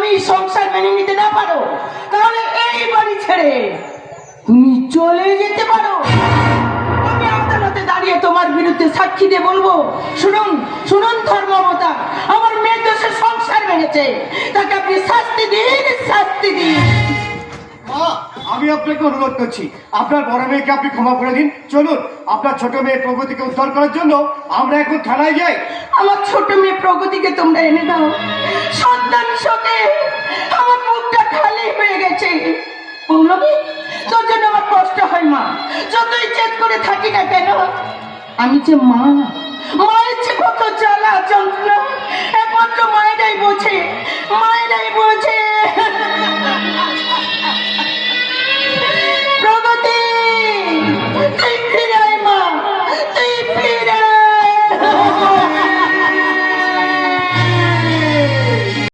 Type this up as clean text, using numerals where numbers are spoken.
তুমি সংসার মেনে নিতে না পারো, তাহলে এই বাড়ি ছেড়ে তুমি চলে যেতে পারো। আমি আদালতে দাঁড়িয়ে তোমার বিরুদ্ধে সাক্ষী দিয়ে বলবো, শুনুন শুনুন ধর্মবতা, আমার মেয়ে তো সে সংসার ভেঙেছে, তাকে আপনি শাস্তি দিন, শাস্তি দিন। মা, আমি আপনাকে অনুরোধ করছি, আপনার বড় মেয়েকে আপনি ক্ষমা করে দিন। চলুন, আপনার ছোট মেয়ে প্রগতিকে উদ্ধার করার জন্য আমরা এখন থানায় যাই। আমার ছোট মেয়ে প্রগতিকে তোমরা এনে দাও। সন্তান শোকে আমার মুখটা খালি হয়ে গেছে। পৌলমী, তোর জন্য আমার কষ্ট হয় মা, যতই চেত করে থাকি না কেন। আমি যে মা, মায়ের যে কত জ্বালা যন্ত্রণা একমাত্র মায়েরাই বোঝে, মায়েরাই বোঝে।